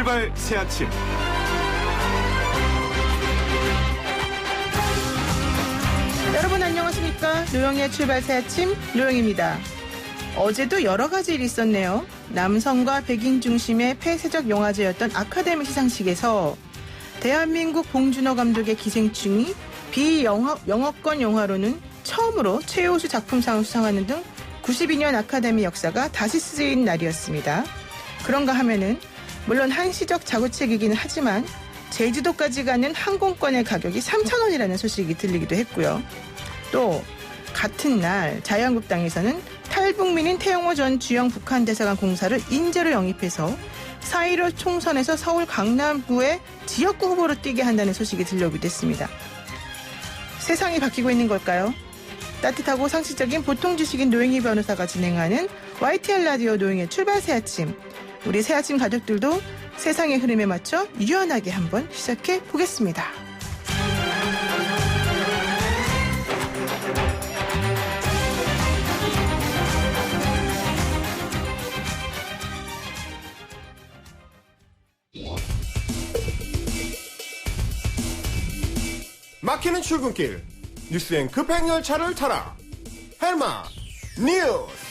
출발 새아침. 여러분 안녕하십니까? 노영의 출발 새아침 노영입니다. 어제도 여러 가지 일이 있었네요. 남성과 백인 중심의 폐쇄적 영화제였던 아카데미 시상식에서 대한민국 봉준호 감독의 기생충이 비영어권 영화로는 처음으로 최우수 작품상을 수상하는 등 92년 아카데미 역사가 다시 쓰인 날이었습니다. 그런가 하면은 물론 한시적 자구책이기는 하지만 제주도까지 가는 항공권의 가격이 3,000원이라는 소식이 들리기도 했고요. 또 같은 날 자유한국당에서는 탈북민인 태영호 전 주영 북한 대사관 공사를 인재로 영입해서 4.15 총선에서 서울 강남구의 지역구 후보로 뛰게 한다는 소식이 들려오기도 했습니다. 세상이 바뀌고 있는 걸까요? 따뜻하고 상식적인 보통 지식인 노영희 변호사가 진행하는 YTN 라디오 노영의 출발 새아침. 우리 새아침 가족들도 세상의 흐름에 맞춰 유연하게 한번 시작해 보겠습니다. 막히는 출근길 뉴스엔 급행열차를 타라. 헬마 뉴스.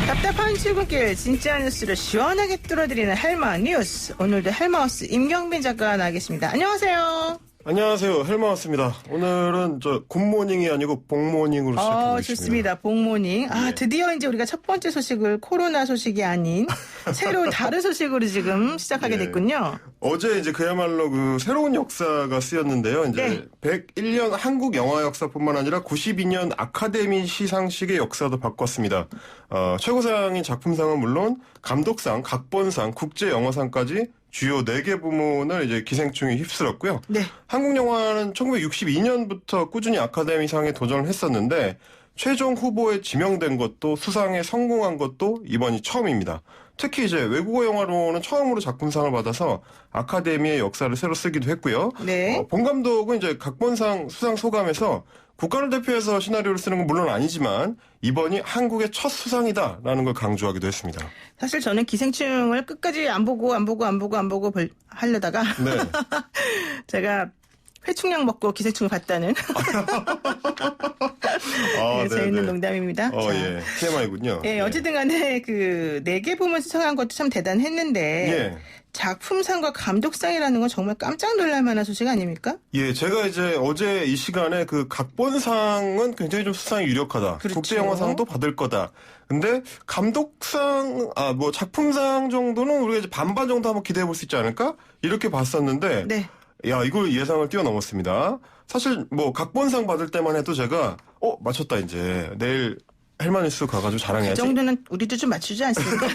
답답한 출근길 진짜 뉴스를 시원하게 뚫어드리는 헬마 뉴스. 오늘도 헬마우스 임경빈 작가가 나가겠습니다. 안녕하세요. 안녕하세요. 헬마우스입니다. 오늘은 굿모닝이 아니고 복모닝으로 시작해보겠습니다. 좋습니다. 복모닝. 드디어 이제 우리가 첫 번째 소식을 코로나 소식이 아닌 새로운 다른 소식으로 지금 시작하게 됐군요. 어제 이제 그야말로 그 새로운 역사가 쓰였는데요. 이제 101년 한국 영화 역사뿐만 아니라 92년 아카데미 시상식의 역사도 바꿨습니다. 최고상인 작품상은 물론 감독상, 각본상, 국제영화상까지 주요 4개 부문을 이제 기생충이 휩쓸었고요. 네. 한국 영화는 1962년부터 꾸준히 아카데미상에 도전을 했었는데 최종 후보에 지명된 것도 수상에 성공한 것도 이번이 처음입니다. 특히 이제 외국어 영화로는 처음으로 작품상을 받아서 아카데미의 역사를 새로 쓰기도 했고요. 네. 본 감독은 이제 각본상 수상 소감에서 국가를 대표해서 시나리오를 쓰는 건 물론 아니지만 이번이 한국의 첫 수상이다라는 걸 강조하기도 했습니다. 사실 저는 기생충을 끝까지 안 보고 하려다가 네. 제가 회충약 먹고 기생충을 봤다는 재밌는 농담입니다. TMI군요. 어쨌든 간에 그 4개 부문 수상한 것도 참 대단했는데 작품상과 감독상이라는 건 정말 깜짝 놀랄 만한 소식 아닙니까? 제가 이제 어제 이 시간에 그 각본상은 굉장히 좀 수상이 유력하다. 그렇죠. 국제영화상도 받을 거다. 근데 감독상, 작품상 정도는 우리가 이제 반반 정도 한번 기대해 볼 수 있지 않을까? 이렇게 봤었는데, 이걸 예상을 뛰어넘었습니다. 사실 각본상 받을 때만 해도 제가, 맞췄다 이제. 내일 헬마뉴스 가가지고 자랑해야지. 그 정도는 우리도 좀 맞추지 않습니까?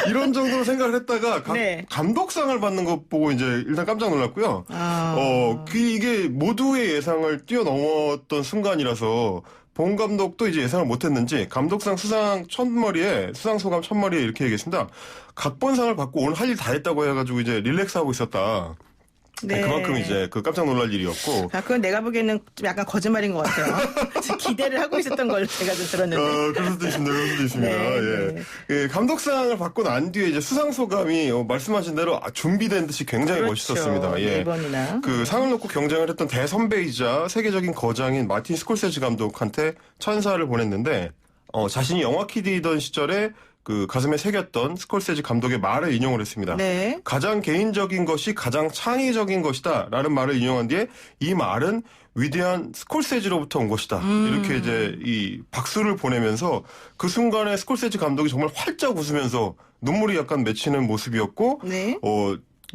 이런 정도로 생각을 했다가 감독상을 받는 거 보고 이제 일단 깜짝 놀랐고요. 이게 모두의 예상을 뛰어넘었던 순간이라서 본 감독도 이제 예상을 못했는지 감독상 수상 소감 첫머리에 이렇게 얘기했습니다. 각본상을 받고 오늘 할 일 다 했다고 해가지고 이제 릴렉스하고 있었다. 그만큼 이제 깜짝 놀랄 일이었고. 그건 내가 보기에는 좀 약간 거짓말인 것 같아요. 기대를 하고 있었던 걸로 제가 좀 들었는데. 그럴 수도 있습니다. 감독상을 받고 난 뒤에 이제 수상 소감이 말씀하신 대로 준비된 듯이 굉장히 멋있었습니다. 이번이나. 그 상을 놓고 경쟁을 했던 대선배이자 세계적인 거장인 마틴 스콜세지 감독한테 찬사를 보냈는데, 자신이 영화 키디던 시절에 그 가슴에 새겼던 스콜세지 감독의 말을 인용을 했습니다. 가장 개인적인 것이 가장 창의적인 것이다 라는 말을 인용한 뒤에 이 말은 위대한 스콜세지로부터 온 것이다. 이렇게 이제 이 박수를 보내면서 그 순간에 스콜세지 감독이 정말 활짝 웃으면서 눈물이 약간 맺히는 모습이었고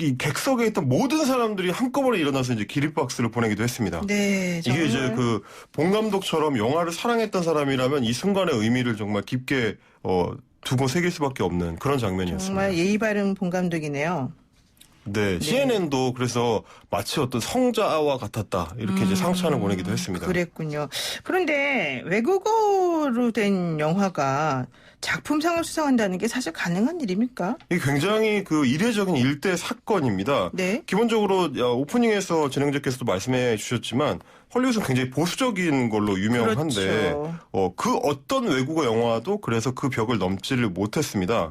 이 객석에 있던 모든 사람들이 한꺼번에 일어나서 이제 기립박수를 보내기도 했습니다. 네, 이게 이제 그 본 감독처럼 영화를 사랑했던 사람이라면 이 순간의 의미를 정말 깊게 두고 새길 수밖에 없는 그런 장면이었습니다. 정말 예의 바른 본 감독이네요. CNN도 그래서 마치 어떤 성자와 같았다 이렇게 이제 상찬을 보내기도 했습니다. 그랬군요. 그런데 외국어로 된 영화가 작품상을 수상한다는 게 사실 가능한 일입니까? 이게 굉장히 그 이례적인 일대 사건입니다. 기본적으로 오프닝에서 진행자께서도 말씀해 주셨지만 헐리우드는 굉장히 보수적인 걸로 유명한데 그 어떤 외국어 영화도 그래서 그 벽을 넘지를 못했습니다.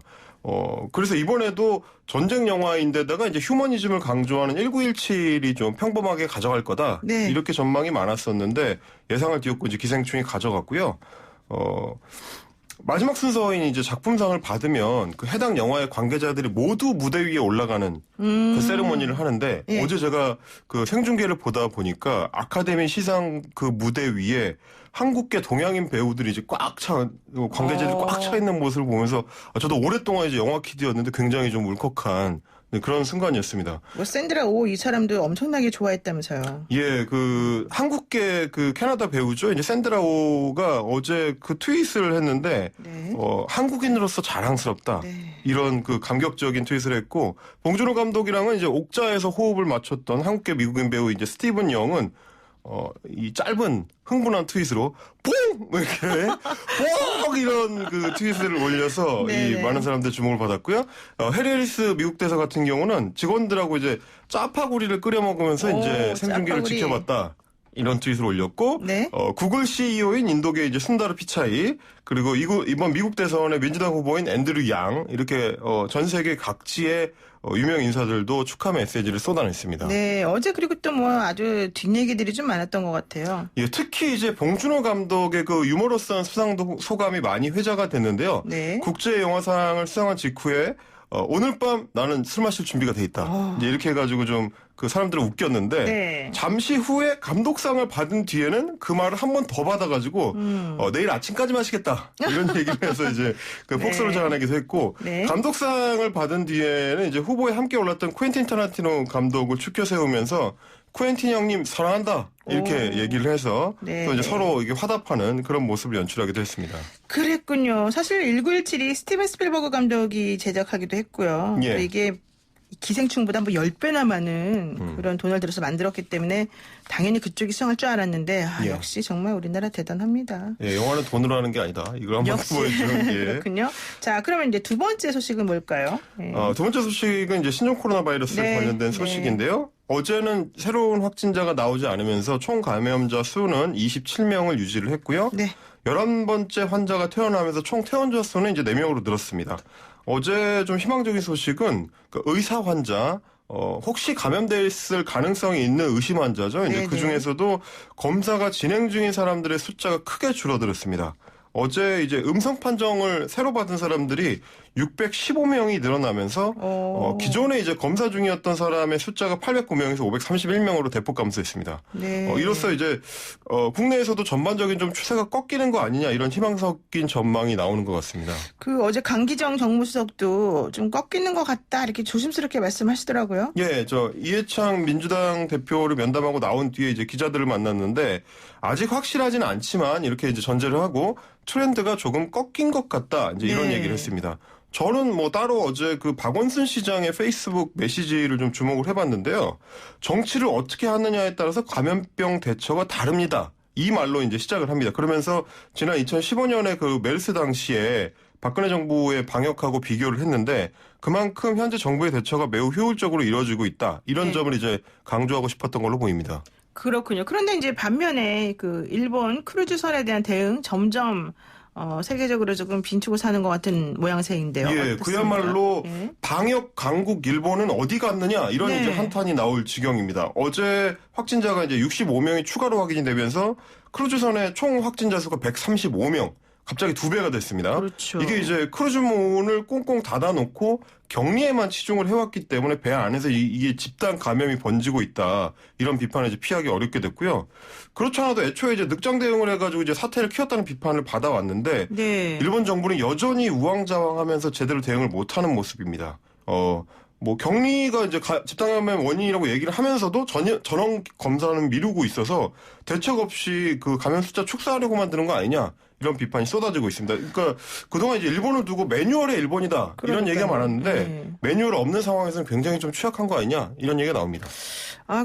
그래서 이번에도 전쟁 영화인데다가 이제 휴머니즘을 강조하는 1917이 좀 평범하게 가져갈 거다. 네. 이렇게 전망이 많았었는데 예상을 뒤엎고 이제 기생충이 가져갔고요. 마지막 순서인 이제 작품상을 받으면 그 해당 영화의 관계자들이 모두 무대 위에 올라가는 그 세리머니를 하는데 예. 어제 제가 그 생중계를 보다 보니까 아카데미 시상 그 무대 위에 한국계 동양인 배우들이 이제 관계자들이 꽉 차 있는 모습을 보면서 저도 오랫동안 이제 영화 키드였는데 굉장히 좀 울컥한 그런 순간이었습니다. 뭐 샌드라 오 이 사람도 엄청나게 좋아했다면서요. 예, 그 한국계 그 캐나다 배우죠. 이제 샌드라 오가 어제 그 트윗을 했는데 네. 한국인으로서 자랑스럽다. 네. 이런 그 감격적인 트윗을 했고 봉준호 감독이랑은 이제 옥자에서 호흡을 맞췄던 한국계 미국인 배우 이제 스티븐 영은 이 짧은 흥분한 트윗으로 뽕! 이렇게 뽕! 이런 그 트윗을 올려서 이 네네. 많은 사람들 주목을 받았고요. 해리 해리스 미국 대사 같은 경우는 직원들하고 이제 짜파구리를 끓여 먹으면서 오, 이제 생중계를 짜파구리. 지켜봤다. 이런 트윗을 올렸고 네. 구글 CEO인 인도계 이제 순다르 피차이 그리고 이번 미국 대선의 민주당 후보인 앤드류 양 이렇게 전 세계 각지의 유명 인사들도 축하 메시지를 쏟아냈습니다. 네, 어제 그리고 또 뭐 아주 뒷얘기들이 좀 많았던 것 같아요. 예, 특히 이제 봉준호 감독의 그 유머러스한 수상도 소감이 많이 회자가 됐는데요. 네. 국제 영화상을 수상한 직후에 오늘 밤 나는 술 마실 준비가 돼 있다. 이제 이렇게 해가지고 좀 그 사람들을 웃겼는데 네. 잠시 후에 감독상을 받은 뒤에는 그 말을 한 번 더 받아가지고 내일 아침까지 마시겠다 이런 얘기를 해서 이제 그 네. 폭소를 자아내기도 했고 네. 감독상을 받은 뒤에는 이제 후보에 함께 올랐던 쿠엔틴 타란티노 감독을 추켜 세우면서 쿠엔틴 형님 사랑한다 이렇게 얘기를 해서 네. 또 이제 서로 이게 화답하는 그런 모습을 연출하기도 했습니다. 그랬군요. 사실 1917이 스티븐 스필버그 감독이 제작하기도 했고요. 예. 또 이게 기생충보다 뭐 10배나 많은 그런 돈을 들여서 만들었기 때문에 당연히 그쪽이 수상할 줄 알았는데 예. 역시 정말 우리나라 대단합니다. 예, 영화는 돈으로 하는 게 아니다. 이걸 한번 역시 보여주죠. 예. 그렇군요. 자, 그러면 이제 두 번째 소식은 뭘까요? 예. 두 번째 소식은 이제 신종 코로나 바이러스에 네, 관련된 네. 소식인데요. 어제는 새로운 확진자가 나오지 않으면서 총 감염자 수는 27명을 유지를 했고요. 네. 11번째 환자가 퇴원하면서 총 퇴원자 수는 이제 4명으로 늘었습니다. 어제 좀 희망적인 소식은 그 의사 환자, 혹시 감염됐을 가능성이 있는 의심 환자죠. 이제 네네. 그 중에서도 검사가 진행 중인 사람들의 숫자가 크게 줄어들었습니다. 어제 이제 음성 판정을 새로 받은 사람들이 615명이 늘어나면서 기존에 이제 검사 중이었던 사람의 숫자가 809명에서 531명으로 대폭 감소했습니다. 네. 이로써 이제 국내에서도 전반적인 좀 추세가 꺾이는 거 아니냐 이런 희망 섞인 전망이 나오는 것 같습니다. 그 어제 강기정 정무수석도 좀 꺾이는 것 같다 이렇게 조심스럽게 말씀하시더라고요. 예, 이해창 민주당 대표를 면담하고 나온 뒤에 이제 기자들을 만났는데 아직 확실하지는 않지만 이렇게 이제 전제를 하고 트렌드가 조금 꺾인 것 같다 이제 이런 네. 얘기를 했습니다. 저는 뭐 따로 어제 그 박원순 시장의 페이스북 메시지를 좀 주목을 해봤는데요. 정치를 어떻게 하느냐에 따라서 감염병 대처가 다릅니다. 이 말로 이제 시작을 합니다. 그러면서 지난 2015년에 그 메르스 당시에 박근혜 정부의 방역하고 비교를 했는데 그만큼 현재 정부의 대처가 매우 효율적으로 이루어지고 있다. 이런 네. 점을 이제 강조하고 싶었던 걸로 보입니다. 그렇군요. 그런데 이제 반면에 그 일본 크루즈선에 대한 대응 점점 세계적으로 조금 빈축을 사는 것 같은 모양새인데요. 예, 어떻습니까? 그야말로 예. 방역 강국 일본은 어디 갔느냐 이런 네. 이제 한탄이 나올 지경입니다. 어제 확진자가 이제 65명이 추가로 확인이 되면서 크루즈선의 총 확진자 수가 135명. 갑자기 2배가 됐습니다. 그렇죠. 이게 이제 크루즈문을 꽁꽁 닫아놓고 격리에만 치중을 해왔기 때문에 배 안에서 이게 집단 감염이 번지고 있다. 이런 비판을 이제 피하기 어렵게 됐고요. 그렇지 않아도 애초에 이제 늑장 대응을 해가지고 이제 사태를 키웠다는 비판을 받아왔는데 네. 일본 정부는 여전히 우왕좌왕하면서 제대로 대응을 못하는 모습입니다. 뭐 격리가 이제 집단 감염의 원인이라고 얘기를 하면서도 전원 검사는 미루고 있어서 대책 없이 그 감염 숫자 축소하려고 만드는 거 아니냐. 이런 비판이 쏟아지고 있습니다. 그러니까 그동안 이제 일본을 두고 매뉴얼의 일본이다. 이런 얘기가 많았는데 네. 매뉴얼 없는 상황에서는 굉장히 좀 취약한 거 아니냐. 이런 얘기가 나옵니다.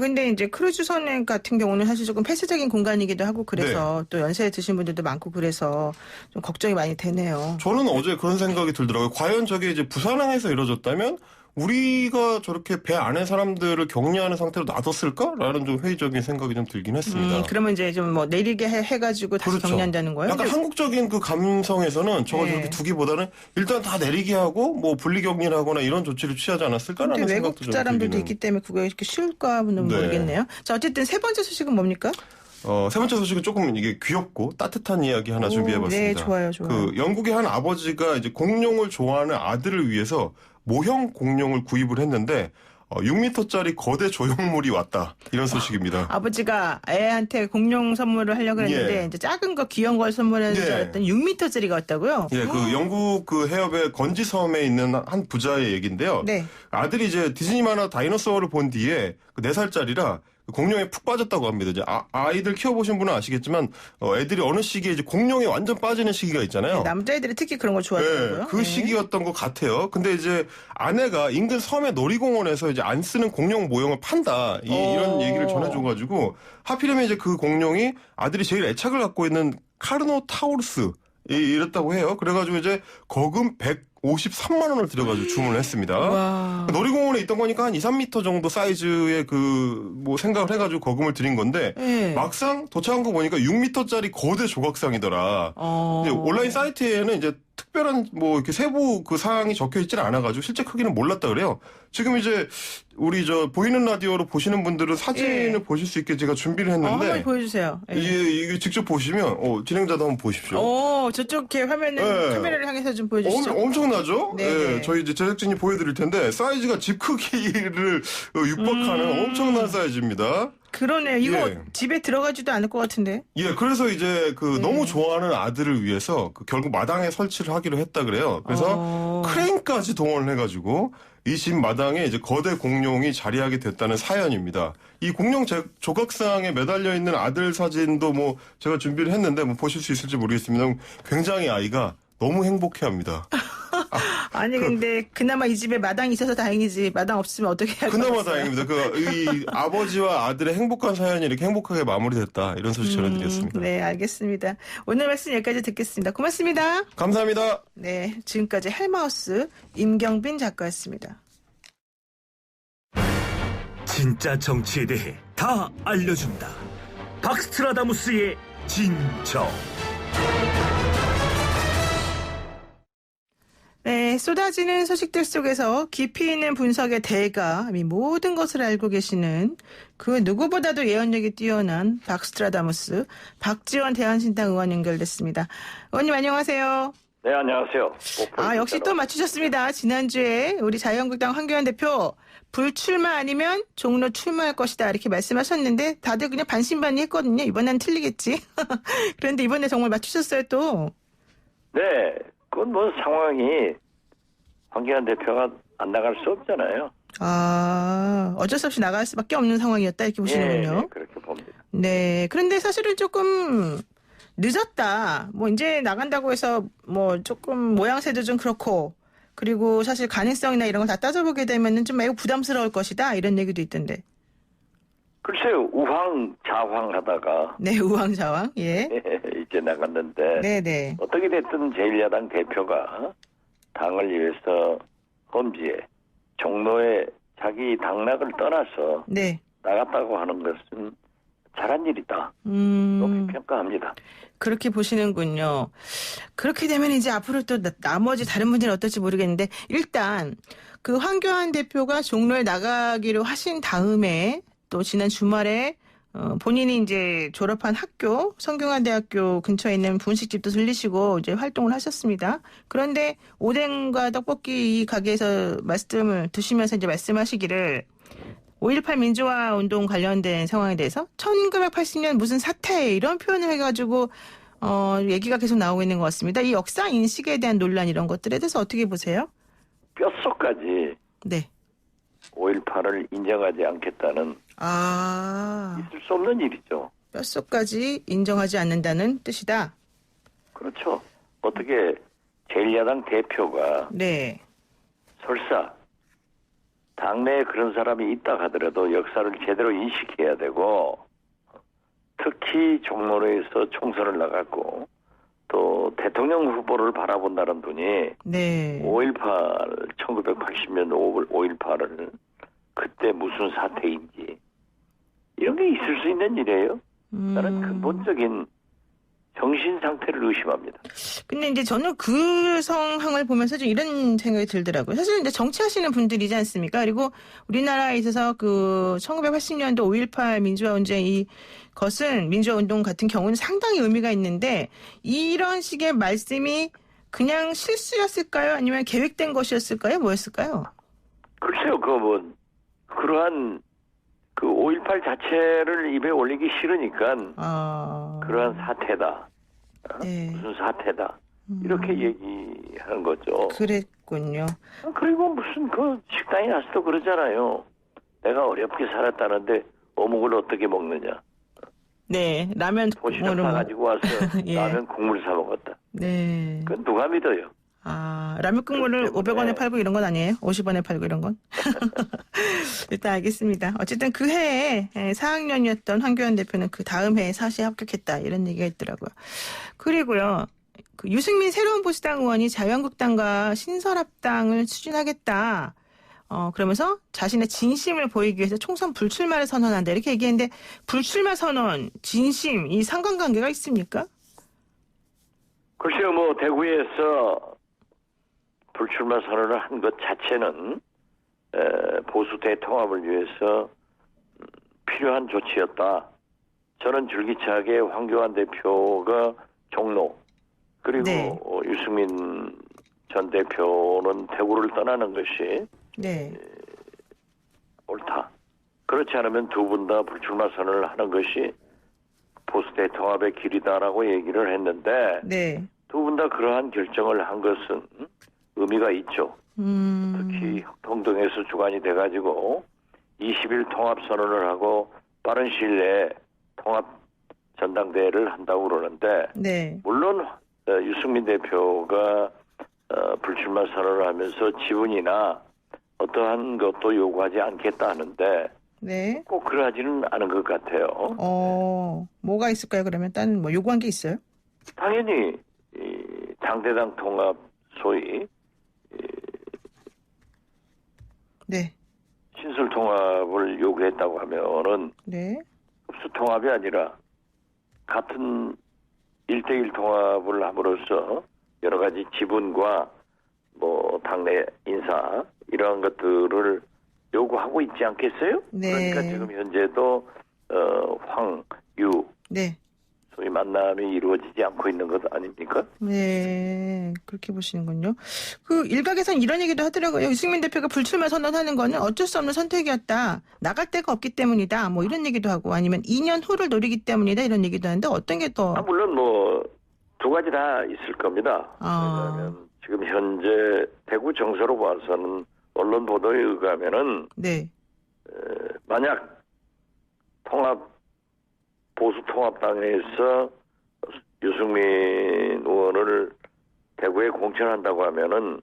근데 이제 크루즈선 같은 경우는 사실 조금 폐쇄적인 공간이기도 하고 그래서 또 연세 드신 분들도 많고 그래서 좀 걱정이 많이 되네요. 저는 어제 그런 생각이 들더라고요. 과연 저게 이제 부산항에서 이루어졌다면 우리가 저렇게 배 안에 사람들을 격리하는 상태로 놔뒀을까라는 좀 회의적인 생각이 좀 들긴 했습니다. 그러면 이제 좀 뭐 내리게 해가지고 다시 그렇죠. 격리한다는 거예요? 약간 한국적인 그 감성에서는 저걸 네. 저렇게 두기보다는 일단 다 내리게 하고 뭐 분리격리를 하거나 이런 조치를 취하지 않았을까라는 근데 외국 생각도 좀 사람들도 들기는. 있기 때문에 그게 이렇게 쉬울까는 네. 모르겠네요. 자, 어쨌든 세 번째 소식은 뭡니까? 세 번째 소식은 조금 이게 귀엽고 따뜻한 이야기 하나 준비해봤습니다. 네, 좋아요. 그 영국의 한 아버지가 이제 공룡을 좋아하는 아들을 위해서 모형 공룡을 구입을 했는데 6m짜리 거대 조형물이 왔다. 이런 소식입니다. 아버지가 애한테 공룡 선물을 하려고 했는데 예. 이제 작은 거 귀여운 걸 선물하는 줄 예. 알았더니 6m짜리가 왔다고요? 예, 그 영국 그 해협의 건지섬에 있는 한 부자의 얘기인데요. 네. 아들이 이제 디즈니 만화 다이너소어를 본 뒤에 4살짜리라 공룡에 푹 빠졌다고 합니다. 이제 아이들 키워보신 분은 아시겠지만 애들이 어느 시기에 이제 공룡에 완전 빠지는 시기가 있잖아요. 남자애들이 특히 그런 걸 좋아하더라고요. 네, 그 시기였던 것 같아요. 근데 이제 아내가 인근 섬의 놀이공원에서 이제 안 쓰는 공룡 모형을 판다 이런 얘기를 전해줘가지고 하필이면 이제 그 공룡이 아들이 제일 애착을 갖고 있는 카르노타우루스 이랬다고 해요. 그래가지고 이제 거금 153만 원을 들여가지고 주문을 했습니다. 와. 놀이공원에 있던 거니까 한 2, 3m 정도 사이즈의 뭐 생각을 해가지고 거금을 드린 건데 네. 막상 도착한 거 보니까 6m짜리 거대 조각상이더라. 근데 온라인 사이트에는 이제 특별한 뭐 이렇게 세부 그 사항이 적혀 있지는 않아가지고 실제 크기는 몰랐다 그래요. 지금 이제 우리 보이는 라디오로 보시는 분들은 사진을 예. 보실 수 있게 제가 준비를 했는데 한번 보여주세요. 예. 이게 직접 보시면 진행자도 한번 보십시오. 저쪽 이렇게 화면을 네. 카메라를 향해서 좀 보여주시죠. 엄청나죠? 네, 예, 네. 저희 이제 제작진이 보여드릴 텐데 사이즈가 집 크기를 육박하는 엄청난 사이즈입니다. 그러네요. 이거 예. 집에 들어가지도 않을 것 같은데. 예, 그래서 이제 네. 너무 좋아하는 아들을 위해서 결국 마당에 설치를 하기로 했다 그래요. 그래서 크레인까지 동원을 해가지고 이 집 마당에 이제 거대 공룡이 자리하게 됐다는 사연입니다. 이 공룡 조각상에 매달려 있는 아들 사진도 뭐 제가 준비를 했는데 뭐 보실 수 있을지 모르겠습니다. 굉장히 아이가 너무 행복해합니다. 아니 근데 그나마 이 집에 마당이 있어서 다행이지 마당 없으면 어떻게 할 그나마 거겠어요? 다행입니다. 이 아버지와 아들의 행복한 사연이 이렇게 행복하게 마무리됐다. 이런 소식 전해드렸습니다. 네, 알겠습니다. 오늘 말씀 여기까지 듣겠습니다. 고맙습니다. 감사합니다. 네, 지금까지 헬마우스 임경빈 작가였습니다. 진짜 정치에 대해 다 알려준다. 박스트라다무스의 진정. 네, 쏟아지는 소식들 속에서 깊이 있는 분석의 대가, 이 모든 것을 알고 계시는 그 누구보다도 예언력이 뛰어난 박스트라다무스, 박지원 대한신당 의원 연결됐습니다. 의원님 안녕하세요. 네, 안녕하세요. 역시 또 맞추셨습니다. 지난주에 우리 자유한국당 황교안 대표 불출마 아니면 종로 출마할 것이다 이렇게 말씀하셨는데 다들 그냥 반신반의 했거든요. 이번엔 틀리겠지. 그런데 이번에 정말 맞추셨어요 또. 네, 그건 뭐 상황이 황교안 대표가 안 나갈 수 없잖아요. 어쩔 수 없이 나갈 수밖에 없는 상황이었다 이렇게 보시는군요. 네, 그렇게 봅니다. 네, 그런데 사실은 조금 늦었다. 뭐 이제 나간다고 해서 뭐 조금 모양새도 좀 그렇고 그리고 사실 가능성이나 이런 걸 다 따져보게 되면은 좀 매우 부담스러울 것이다 이런 얘기도 있던데. 글쎄요, 우왕좌왕하다가 네, 우왕좌왕. 예. 이제 나갔는데 네네. 어떻게 됐든 제1야당 대표가 당을 위해서 험지에 종로에 자기 당락을 떠나서 네. 나갔다고 하는 것은 잘한 일이다. 음. 그렇게 평가합니다. 그렇게 보시는군요. 그렇게 되면 이제 앞으로 또 나머지 다른 분들은 어떨지 모르겠는데 일단 그 황교안 대표가 종로에 나가기로 하신 다음에 또 지난 주말에 본인이 이제 졸업한 학교 성균관대학교 근처에 있는 분식집도 들리시고 이제 활동을 하셨습니다. 그런데 오뎅과 떡볶이 이 가게에서 말씀을 드시면서 이제 말씀하시기를 5.18 민주화 운동 관련된 상황에 대해서 1980년 무슨 사태 이런 표현을 해가지고 얘기가 계속 나오고 있는 것 같습니다. 이 역사 인식에 대한 논란 이런 것들에 대해서 어떻게 보세요? 뼛속까지 네. 5.18을 인정하지 않겠다는 있을 수 없는 일이죠. 뼛속까지 인정하지 않는다는 뜻이다. 그렇죠. 어떻게 제1야당 대표가 네. 설사 당내에 그런 사람이 있다 하더라도 역사를 제대로 인식해야 되고 특히 종로에서 총선을 나갔고 또 대통령 후보를 바라본다는 분이 네. 5.18 1980년 5.18을 그때 무슨 사태인지 이런 게 있을 수 있는 일이에요. 나는 근본적인 정신 상태를 의심합니다. 근데 이제 저는 그 상황을 보면서 좀 이런 생각이 들더라고요. 사실 이제 정치하시는 분들이지 않습니까? 그리고 우리나라에 있어서 그 1980년도 5.18 민주화 운동 이것은 민주화 운동 같은 경우는 상당히 의미가 있는데 이런 식의 말씀이 그냥 실수였을까요? 아니면 계획된 것이었을까요? 뭐였을까요? 글쎄요, 그러한 그 5.18 자체를 입에 올리기 싫으니까 그러한 사태다. 네. 무슨 사태다. 이렇게 얘기하는 거죠. 그랬군요. 그리고 무슨 그 식당에 가서도 그러잖아요. 내가 어렵게 살았다는데 어묵을 어떻게 먹느냐. 네, 라면 도시락 국물을 사가지고 와서 예. 라면 국물 사 먹었다. 네. 그건 누가 믿어요? 라면 국물을 그렇기 때문에. 500원에 팔고 이런 건 아니에요? 50원에 팔고 이런 건? 일단 알겠습니다. 어쨌든 그 해에 4학년이었던 황교안 대표는 그 다음 해에 사시에 합격했다. 이런 얘기가 있더라고요. 그리고요. 그 유승민 새로운 보수당 의원이 자유한국당과 신설합당을 추진하겠다. 그러면서 자신의 진심을 보이기 위해서 총선 불출마를 선언한다. 이렇게 얘기했는데 불출마 선언, 진심 이 상관관계가 있습니까? 글쎄요, 대구에서 불출마 선언을 한 것 자체는 보수 대통합을 위해서 필요한 조치였다. 저는 줄기차게 황교안 대표가 종로 그리고 네. 유승민 전 대표는 대구를 떠나는 것이 네. 옳다. 그렇지 않으면 두 분 다 불출마 선언을 하는 것이 보수 대통합의 길이다라고 얘기를 했는데 네. 두 분 다 그러한 결정을 한 것은 의미가 있죠. 특히 혁통동에서 주관이 돼가지고 20일 통합 선언을 하고 빠른 시일 내에 통합 전당대회를 한다고 그러는데 네. 물론 유승민 대표가 불출마 선언을 하면서 지분이나 어떠한 것도 요구하지 않겠다 하는데 네. 꼭 그러하지는 않은 것 같아요. 뭐가 있을까요? 그러면 딴 뭐 요구한 게 있어요? 당연히 이 당대당 통합 소위 네. 신설 통합을 요구했다고 하면은 네. 흡수 통합이 아니라 같은 1대1 통합을 함으로써 여러 가지 지분과 당내 인사 이러한 것들을 요구하고 있지 않겠어요? 네. 그러니까 지금 현재도 황, 유 네. 소위 만남이 이루어지지 않고 있는 것 아닙니까? 네. 그렇게 보시는군요. 그 일각에선 이런 얘기도 하더라고요. 유승민 대표가 불출마 선언하는 거는 어쩔 수 없는 선택이었다. 나갈 데가 없기 때문이다. 뭐 이런 얘기도 하고 아니면 2년 후를 노리기 때문이다. 이런 얘기도 하는데 어떤 게 더 물론 두 가지 다 있을 겁니다. 왜냐하면 지금 현재 대구 정서로 봐서는 언론 보도에 의하면은 네. 만약 보수 통합당에서 유승민 의원을 대구에 공천한다고 하면은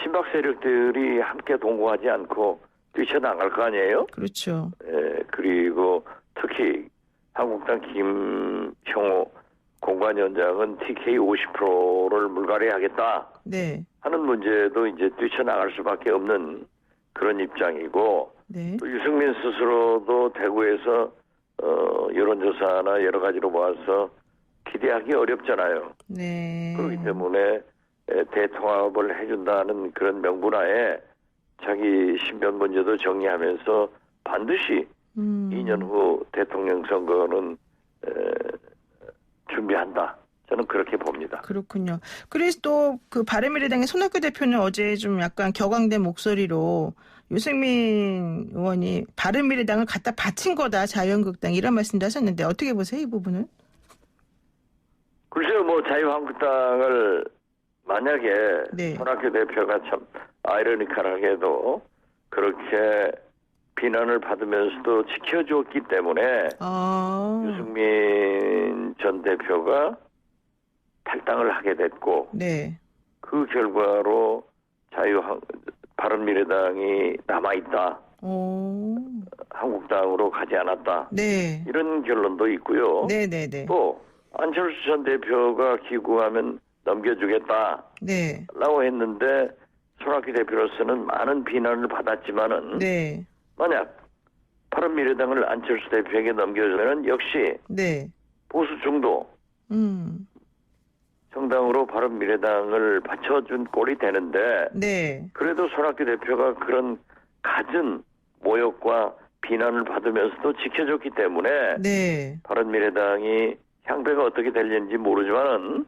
친박 세력들이 함께 동거하지 않고 뛰쳐나갈 거 아니에요? 그렇죠. 그리고 특히 한국당 김형호 공관위원장은 TK 50%를 물갈이하겠다 네. 하는 문제도 이제 뛰쳐나갈 수밖에 없는 그런 입장이고 네. 또 유승민 스스로도 대구에서 여론조사나 여러 가지로 봐서 기대하기 어렵잖아요. 네. 그렇기 때문에 대통합을 해준다는 그런 명분하에 자기 신변 문제도 정리하면서 반드시 2년 후 대통령 선거는 준비한다. 저는 그렇게 봅니다. 그렇군요. 그래서 또 그 바른미래당의 손학규 대표는 어제 좀 약간 격앙된 목소리로 유승민 의원이 바른미래당을 갖다 바친 거다. 자유한국당 이런 말씀도 하셨는데 어떻게 보세요? 이 부분은? 글쎄요. 자유한국당을 만약에 네. 손학규 대표가 참 아이러니컬하게도 그렇게 비난을 받으면서도 지켜줬기 때문에 유승민 전 대표가 탈당을 하게 됐고 네. 그 결과로 바른미래당이 남아있다. 한국당으로 가지 않았다. 네. 이런 결론도 있고요. 네네네. 또 안철수 전 대표가 기구하면 넘겨주겠다라고 네. 했는데 손학규 대표로서는 많은 비난을 받았지만은 네. 만약 바른미래당을 안철수 대표에게 넘겨주면 역시 네. 보수 중도 정당으로 바른미래당을 받쳐준 꼴이 되는데 네. 그래도 손학규 대표가 그런 갖은 모욕과 비난을 받으면서도 지켜줬기 때문에 네. 바른미래당이 향배가 어떻게 될는지 모르지만은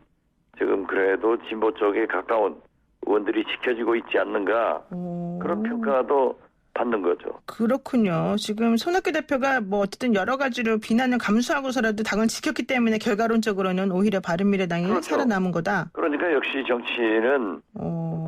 지금 그래도 진보 쪽에 가까운 의원들이 지켜지고 있지 않는가 그런 평가도 받는 거죠. 그렇군요. 지금 손학규 대표가 뭐 어쨌든 여러 가지로 비난을 감수하고서라도 당을 지켰기 때문에 결과론적으로는 오히려 바른미래당이 그렇죠. 살아남은 거다. 그러니까 역시 정치는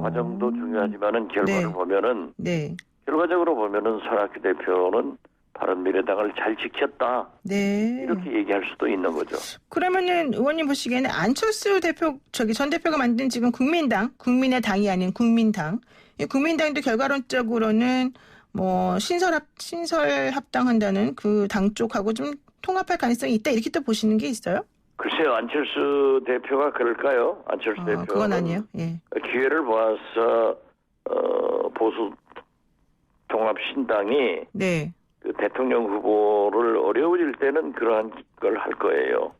과정도 중요하지만은 결과를 네. 보면은 네. 결과적으로 보면은 손학규 대표는 바른미래당을 잘 지켰다 네. 이렇게 얘기할 수도 있는 거죠. 그러면은 의원님 보시기에는 안철수 대표 전 대표가 만든 지금 국민당, 국민의 당이 아닌 국민당, 이 국민당도 결과론적으로는 뭐 신설 합당한다는 그 당 쪽하고 좀 통합할 가능성이 있다 이렇게 또 보시는 게 있어요? 글쎄요, 안철수 대표가 그럴까요? 안철수 대표는 그건 아니에요. 예. 기회를 보아서 보수 통합 신당이 네. 그 대통령 후보를 어려워질 때는 그러한 걸 할 거예요.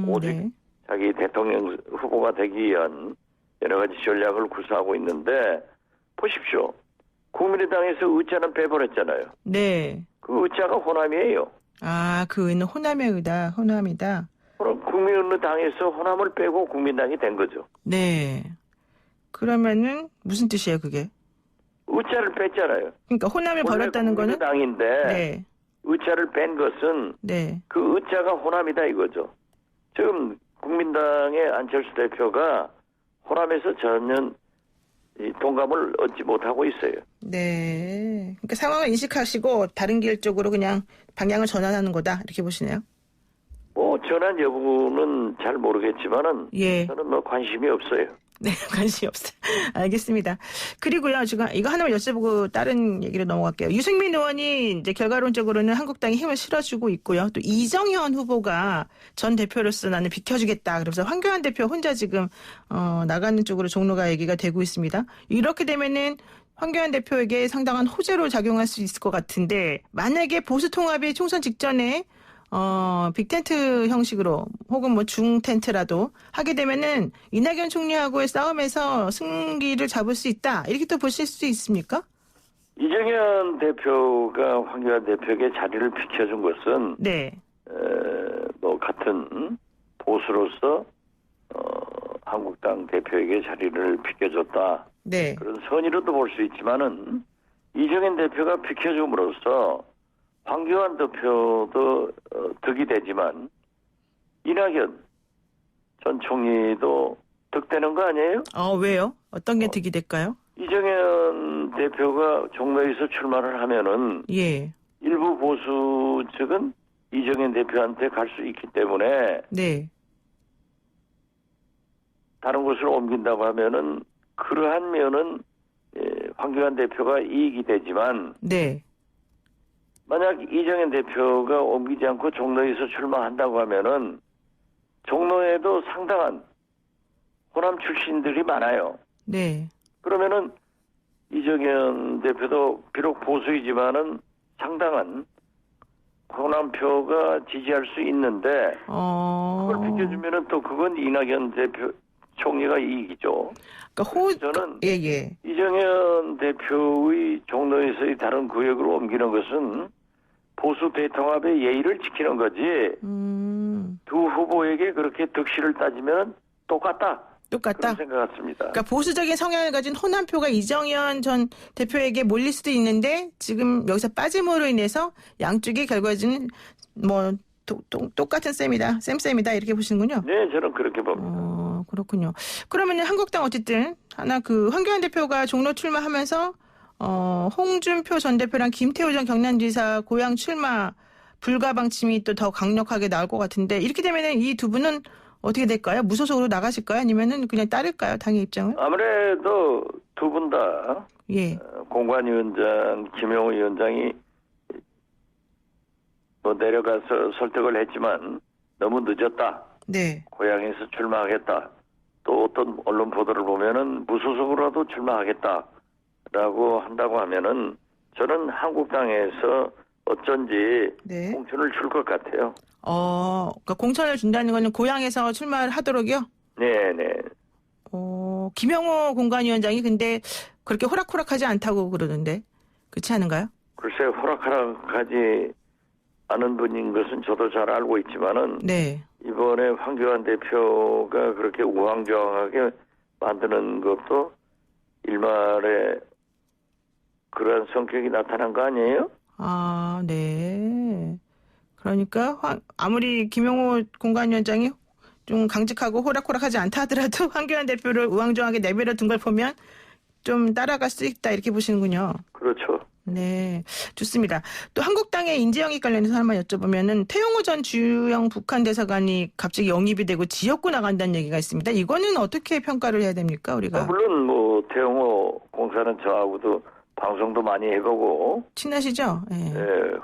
오직 네. 자기 대통령 후보가 되기 위한 여러 가지 전략을 구사하고 있는데 보십시오. 국민의당에서 의자는 빼버렸잖아요. 네. 그 의자가 호남이에요. 그 의는 호남의 의다. 호남이다. 그럼 국민의당에서 호남을 빼고 국민당이 된 거죠. 네. 그러면은 무슨 뜻이에요, 그게? 의자를 뺐잖아요. 그러니까 호남을 버렸다는 거는 국민의당인데 네. 의자를 뺀 것은 네. 그 의자가 호남이다 이거죠. 지금 국민당의 안철수 대표가 호남에서 전혀 동감을 얻지 못하고 있어요. 네. 그러니까 상황을 인식하시고 다른 길 쪽으로 그냥 방향을 전환하는 거다. 이렇게 보시네요. 뭐 전환 여부는 잘 모르겠지만은 예. 저는 뭐 관심이 없어요. 네, 관심이 없어요. 알겠습니다. 그리고요, 지금 이거 하나만 여쭤보고 다른 얘기로 넘어갈게요. 유승민 의원이 이제 결과론적으로는 한국당에 힘을 실어주고 있고요. 또 이정현 후보가 전 대표로서 나는 비켜주겠다. 그래서 황교안 대표 혼자 지금 나가는 쪽으로 종로가 얘기가 되고 있습니다. 이렇게 되면은 황교안 대표에게 상당한 호재로 작용할 수 있을 것 같은데 만약에 보수 통합이 총선 직전에 빅텐트 형식으로 혹은 뭐 중텐트라도 하게 되면은 이낙연 총리하고의 싸움에서 승기를 잡을 수 있다. 이렇게 또 보실 수 있습니까? 이정현 대표가 황교안 대표에게 자리를 비켜준 것은 네. 뭐 같은 보수로서 한국당 대표에게 자리를 비켜줬다. 네. 그런 선의로도 볼 수 있지만은 이정현 대표가 비켜줌으로써 황교안 대표도 득이 되지만 이낙연 전 총리도 득되는 거 아니에요? 왜요? 어떤 게 득이 될까요? 이정현 대표가 종로에서 출마를 하면은 예. 일부 보수 측은 이정현 대표한테 갈 수 있기 때문에 네. 다른 곳으로 옮긴다고 하면은 그러한 면은 황교안 대표가 이익이 되지만 네. 만약 이정현 대표가 옮기지 않고 종로에서 출마한다고 하면은 종로에도 상당한 호남 출신들이 많아요. 네. 그러면은 이정현 대표도 비록 보수이지만은 상당한 호남표가 지지할 수 있는데 그걸 비켜주면은 또 그건 이낙연 대표 총리가 이익이죠. 그러니까 저는 예. 이정현 대표의 종로에서의 다른 구역으로 옮기는 것은 보수 대통합의 예의를 지키는 거지. 두 후보에게 그렇게 득실을 따지면 똑같다. 그런 생각 같습니다. 그러니까 보수적인 성향을 가진 호남표가 이정현 전 대표에게 몰릴 수도 있는데 지금 여기서 빠짐으로 인해서 양쪽의 결과는 뭐 똑같은 셈이다 이렇게 보시는군요. 네, 저는 그렇게 봅니다. 그렇군요. 그러면 한국당 어쨌든 하나 황교안 대표가 종로 출마하면서 홍준표 전 대표랑 김태호 전 경남지사 고향 출마 불가 방침이 또 더 강력하게 나올 것 같은데 이렇게 되면은 이 두 분은 어떻게 될까요? 무소속으로 나가실까요? 아니면은 그냥 따를까요? 당의 입장을? 아무래도 두 분 다 예. 공관위원장 김용우 위원장이 뭐 내려가서 설득을 했지만 너무 늦었다. 네. 고향에서 출마하겠다. 또 또 어떤 언론 보도를 보면은 무소속으로라도 출마하겠다라고 한다고 하면은 저는 한국당에서 어쩐지 네. 공천을 줄 것 같아요. 그러니까 공천을 준다는 거는 고향에서 출마를 하도록요? 네네. 김영호 공관위원장이 근데 그렇게 호락호락하지 않다고 그러는데 그렇지 않은가요? 글쎄 호락호락하지 않은 분인 것은 저도 잘 알고 있지만은 네. 이번에 황교안 대표가 그렇게 우왕좌왕하게 만드는 것도 일말에 그런 성격이 나타난 거 아니에요? 아, 네. 그러니까 아무리 김영호 공관위원장이 좀 강직하고 호락호락하지 않다 하더라도 황교안 대표를 우왕좌왕하게 내버려 둔 걸 보면 좀 따라갈 수 있다 이렇게 보시는군요. 그렇죠. 네, 좋습니다. 또 한국당의 인재영입 관련해서 하나만 여쭤보면은 태용호 전 주영 북한 대사관이 갑자기 영입이 되고 지역구 나간다는 얘기가 있습니다. 이거는 어떻게 평가를 해야 됩니까, 우리가? 물론 뭐 태용호 공사는 저하고도 방송도 많이 해보고 친하시죠? 네.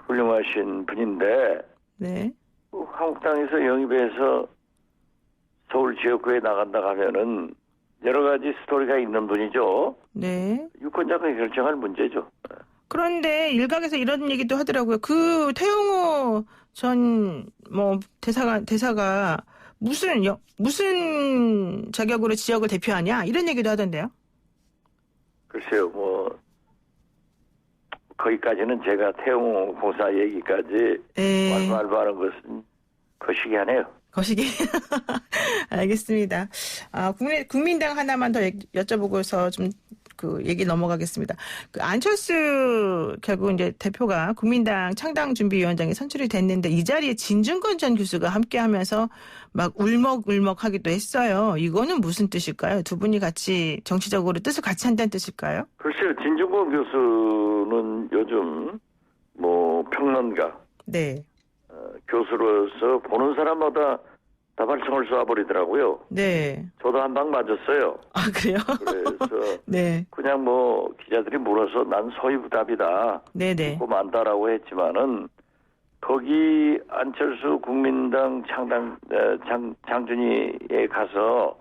훌륭하신 분인데 네. 한국당에서 영입해서 서울 지역구에 나간다 하면은 여러 가지 스토리가 있는 분이죠. 네. 유권자가 결정할 문제죠. 그런데 일각에서 이런 얘기도 하더라고요. 그 태용호 전 뭐 대사가 무슨 자격으로 지역을 대표하냐 이런 얘기도 하던데요. 글쎄요, 뭐 거기까지는 제가 태용호 공사 얘기까지 말발하는 것은 거시기하네요. 거시기. 알겠습니다. 국민당 하나만 더 여쭤보고서 좀 그 얘기 넘어가겠습니다. 그 안철수 결국 이제 대표가 국민당 창당준비위원장에 선출이 됐는데 이 자리에 진중권 전 교수가 함께하면서 막 울먹울먹하기도 했어요. 이거는 무슨 뜻일까요? 두 분이 같이 정치적으로 뜻을 같이 한다는 뜻일까요? 글쎄요, 진중권 교수는 요즘 뭐 평론가, 네. 교수로서 보는 사람마다 다발성을 쏘아버리더라고요. 네. 저도 한 방 맞았어요. 아, 그래요? 그래서 네. 그냥 뭐 기자들이 물어서 난 소위부답이다. 네네. 듣고 만다라고 했지만은 거기 안철수 국민당 장준이에 가서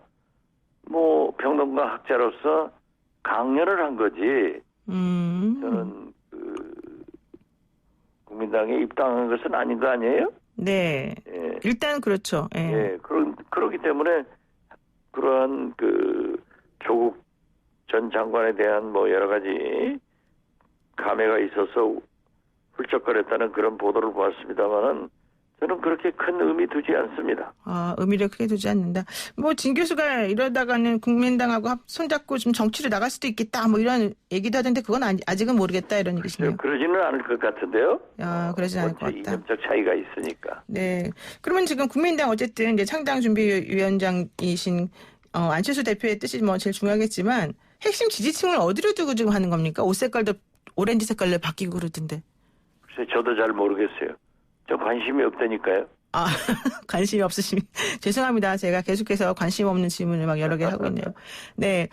뭐 평론가 학자로서 강연을 한 거지. 저는 국민당에 입당한 것은 아닌 거 아니에요? 네. 예. 일단 그렇죠. 예. 예. 그렇기 때문에 그러한 조국 전 장관에 대한 뭐 여러 가지 감회가 있어서 훌쩍거렸다는 그런 보도를 보았습니다만은 저는 그렇게 큰 의미 두지 않습니다. 의미를 크게 두지 않는다. 뭐 진 교수가 이러다가는 국민당하고 손잡고 좀 정치를 나갈 수도 있겠다. 뭐 이런 얘기도 하던데 그건 아직은 모르겠다 이런 얘기시네요. 그러지는 않을 것 같은데요. 그러진 않을 것 같다. 이념적 차이가 있으니까. 네. 그러면 지금 국민당 어쨌든 이제 창당준비위원장이신 안철수 대표의 뜻이 뭐 제일 중요하겠지만 핵심 지지층을 어디로 두고 지금 하는 겁니까? 옷 색깔도 오렌지 색깔로 바뀌고 그러던데. 글쎄 저도 잘 모르겠어요. 저 관심이 없다니까요. 관심이 없으시면 죄송합니다. 제가 계속해서 관심 없는 질문을 막 여러 개 하고 있네요. 네.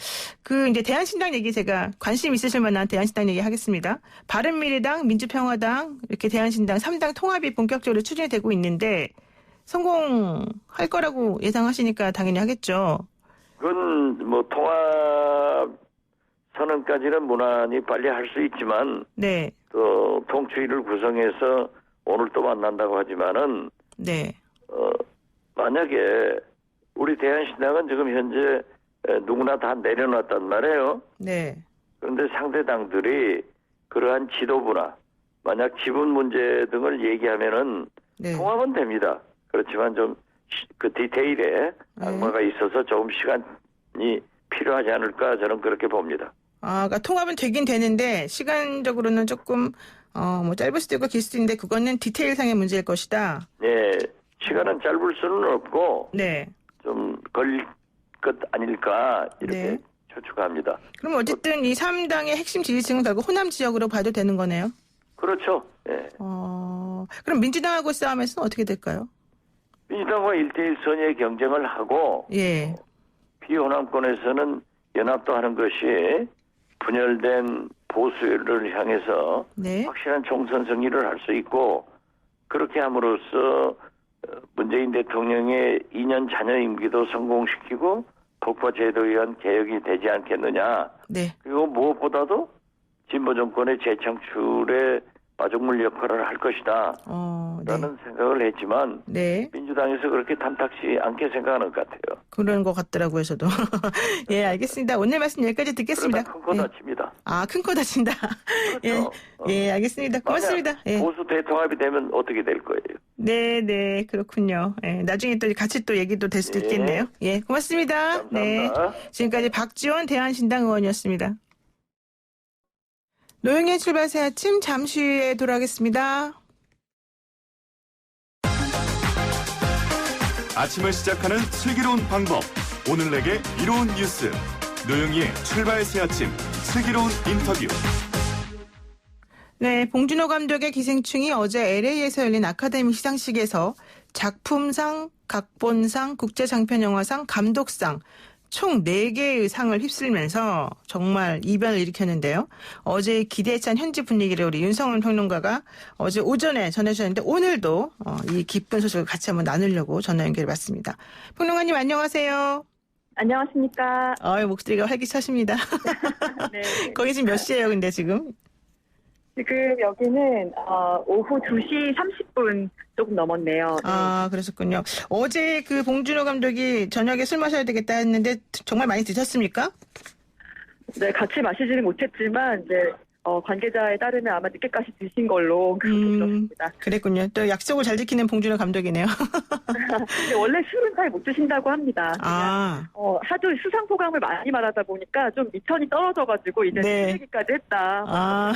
이제 대한신당 얘기 제가 관심 있으실 만한 대한신당 얘기 하겠습니다. 바른미래당, 민주평화당, 이렇게 대한신당 3당 통합이 본격적으로 추진이 되고 있는데 성공할 거라고 예상하시니까 당연히 하겠죠. 그건 뭐 통합 선언까지는 무난히 빨리 할 수 있지만 네. 또 통추위를 구성해서 오늘 또 만난다고 하지만은 네. 만약에 우리 대한신당은 지금 현재 누구나 다 내려놨단 말이에요. 네. 그런데 상대 당들이 그러한 지도부나 만약 지분 문제 등을 얘기하면은 네. 통합은 됩니다. 그렇지만 좀 그 디테일에 악마가 있어서 조금 시간이 필요하지 않을까 저는 그렇게 봅니다. 그러니까 통합은 되긴 되는데 시간적으로는 조금 뭐 짧을 수도 있고 길 수도 있는데 그거는 디테일상의 문제일 것이다. 네, 시간은 짧을 수는 없고 네. 좀 걸릴 것 아닐까 이렇게 네. 추측합니다. 그럼 어쨌든 이 3당의 핵심 지지층은 결국 호남 지역으로 봐도 되는 거네요. 그렇죠. 네. 그럼 민주당하고 싸움에서는 어떻게 될까요? 민주당과 1대1 선의 경쟁을 하고 예. 비호남권에서는 연합도 하는 것이 분열된 보수를 향해서 네. 확실한 총선 승리를 할 수 있고 그렇게 함으로써 문재인 대통령의 2년 잔여 임기도 성공시키고 독보제도에 의한 개혁이 되지 않겠느냐. 네. 그리고 무엇보다도 진보 정권의 재창출에 마중물 역할을 할 것이다. 네. 라는 생각을 했지만 네. 민주당에서 그렇게 탐탁치 않게 생각하는 것 같아요. 그런 것 같더라고요, 저도. 예, 알겠습니다. 오늘 말씀 여기까지 듣겠습니다. 그러다 큰 거 다칩니다. 큰 거 다친다. 그렇죠. 예, 알겠습니다. 고맙습니다. 예. 보수 대통합이 되면 어떻게 될 거예요? 네, 그렇군요. 예, 나중에 또 같이 또 얘기도 될 수도 있겠네요. 예, 고맙습니다. 감사합니다. 네. 지금까지 박지원 대한신당 의원이었습니다. 노영의 출발 새 아침 잠시 후에 돌아오겠습니다. 아침을 시작하는 슬기로운 방법. 오늘 내게 이로운 뉴스. 노영희의 출발 새 아침 슬기로운 인터뷰. 네, 봉준호 감독의 기생충이 어제 LA에서 열린 아카데미 시상식에서 작품상, 각본상, 국제장편영화상, 감독상 총 4개의 상을 휩쓸면서 정말 이변을 일으켰는데요. 어제 기대에 찬 현지 분위기를 우리 윤성훈 평론가가 어제 오전에 전해주셨는데 오늘도 이 기쁜 소식을 같이 한번 나누려고 전화 연결해봤습니다. 평론가님 안녕하세요. 안녕하십니까. 목소리가 활기차십니다. 네. 거기 지금 몇 시예요, 근데 지금? 지금 여기는 오후 2시 30분 조금 넘었네요. 네. 그러셨군요. 어제 그 봉준호 감독이 저녁에 술 마셔야 되겠다 했는데 정말 많이 드셨습니까? 네, 같이 마시지는 못했지만 이제 관계자에 따르면 아마 늦게까지 드신 걸로 그렇게 들었습니다. 그랬군요. 또 약속을 잘 지키는 봉준호 감독이네요. 근데 원래 술은 잘 못 드신다고 합니다. 하도 수상 소감을 많이 말하다 보니까 좀 미천이 떨어져가지고 이제 네. 얘기까지 했다.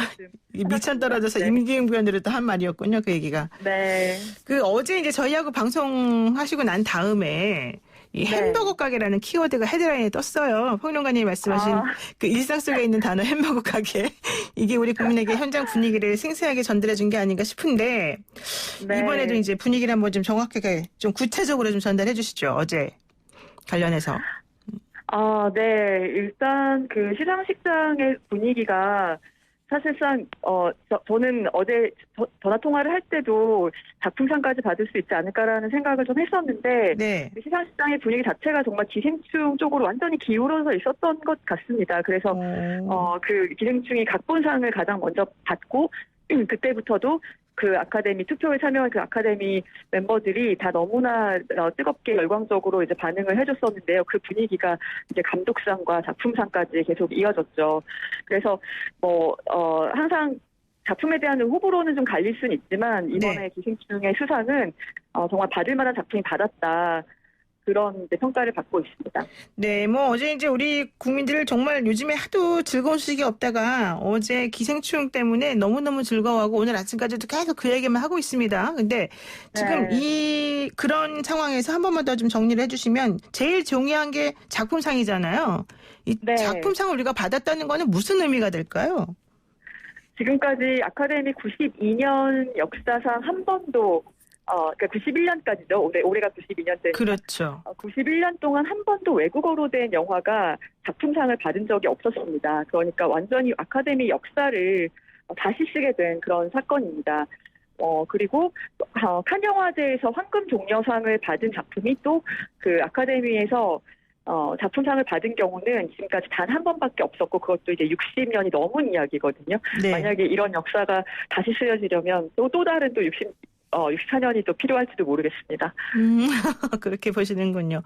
미천 떨어져서 네. 임기응변으로 또 한 말이었군요. 그 얘기가. 네. 그 어제 이제 저희하고 방송하시고 난 다음에 이 햄버거 가게라는 키워드가 헤드라인에 떴어요. 평론가님이 말씀하신 그 일상 속에 있는 단어 햄버거 가게. 이게 우리 국민에게 현장 분위기를 생생하게 전달해 준 게 아닌가 싶은데 네. 이번에도 이제 분위기를 한번 좀 정확하게 좀 구체적으로 좀 전달해 주시죠. 어제 관련해서. 네. 일단 그 시상식장의 분위기가 사실상 저는 어제 전화 통화를 할 때도 작품상까지 받을 수 있지 않을까라는 생각을 좀 했었는데 네. 그 시상식장의 분위기 자체가 정말 기생충 쪽으로 완전히 기울어져 있었던 것 같습니다. 그래서 그 기생충이 각본상을 가장 먼저 받고 그때부터도 그 아카데미 투표에 참여한 그 아카데미 멤버들이 다 너무나 뜨겁게 열광적으로 이제 반응을 해줬었는데요. 그 분위기가 이제 감독상과 작품상까지 계속 이어졌죠. 그래서 항상 작품에 대한 후보로는 좀 갈릴 수는 있지만 이번에 기생충의 수상은 정말 받을 만한 작품이 받았다. 그런 이제 평가를 받고 있습니다. 네, 어제 이제 우리 국민들 정말 요즘에 하도 즐거운 소식이 없다가 어제 기생충 때문에 너무너무 즐거워하고 오늘 아침까지도 계속 그 얘기만 하고 있습니다. 근데 지금 그런 상황에서 한 번만 더 좀 정리를 해주시면 제일 중요한 게 작품상이잖아요. 이 작품상을 우리가 받았다는 거는 무슨 의미가 될까요? 지금까지 아카데미 92년 역사상 한 번도 그러니까 91년까지죠. 올해가 92년째. 그렇죠. 91년 동안 한 번도 외국어로 된 영화가 작품상을 받은 적이 없었습니다. 그러니까 완전히 아카데미 역사를 다시 쓰게 된 그런 사건입니다. 그리고 칸 영화제에서 황금 종려상을 받은 작품이 또 그 아카데미에서 작품상을 받은 경우는 지금까지 단 한 번밖에 없었고 그것도 이제 60년이 넘은 이야기거든요. 네. 만약에 이런 역사가 다시 쓰여지려면 또 다른 또 64년이 또 필요할지도 모르겠습니다. 그렇게 보시는군요.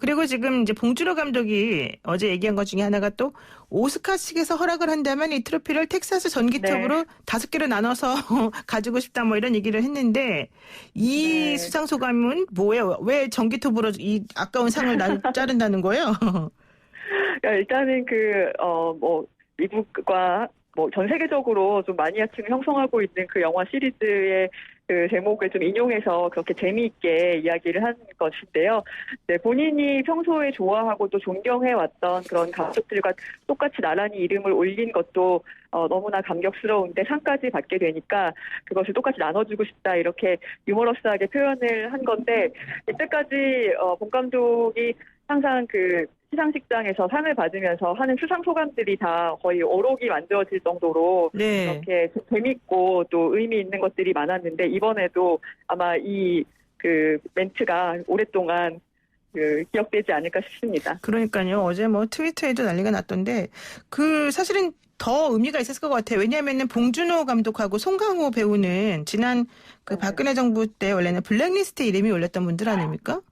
그리고 지금 이제 봉준호 감독이 어제 얘기한 것 중에 하나가 또 오스카식에서 허락을 한다면 이 트로피를 텍사스 전기톱으로 5개로 나눠서 가지고 싶다 이런 얘기를 했는데 이 수상 소감은 뭐예요? 왜 전기톱으로 이 아까운 상을 자른다는 거예요? 일단은 미국과 전 세계적으로 좀 마니아층을 형성하고 있는 그 영화 시리즈의 그 제목을 좀 인용해서 그렇게 재미있게 이야기를 한 것인데요. 네, 본인이 평소에 좋아하고 또 존경해왔던 그런 감독들과 똑같이 나란히 이름을 올린 것도 너무나 감격스러운데 상까지 받게 되니까 그것을 똑같이 나눠주고 싶다 이렇게 유머러스하게 표현을 한 건데 이때까지 봉 감독이 항상 그 시상식장에서 상을 받으면서 하는 수상 소감들이 다 거의 어록이 만들어질 정도로 이렇게 재밌고 또 의미 있는 것들이 많았는데 이번에도 아마 이 그 멘트가 오랫동안 기억되지 않을까 싶습니다. 그러니까요. 어제 뭐 트위터에도 난리가 났던데 그 사실은 더 의미가 있었을 것 같아요. 왜냐하면은 봉준호 감독하고 송강호 배우는 지난 그 박근혜 정부 때 원래는 블랙리스트에 이름이 올렸던 분들 아닙니까?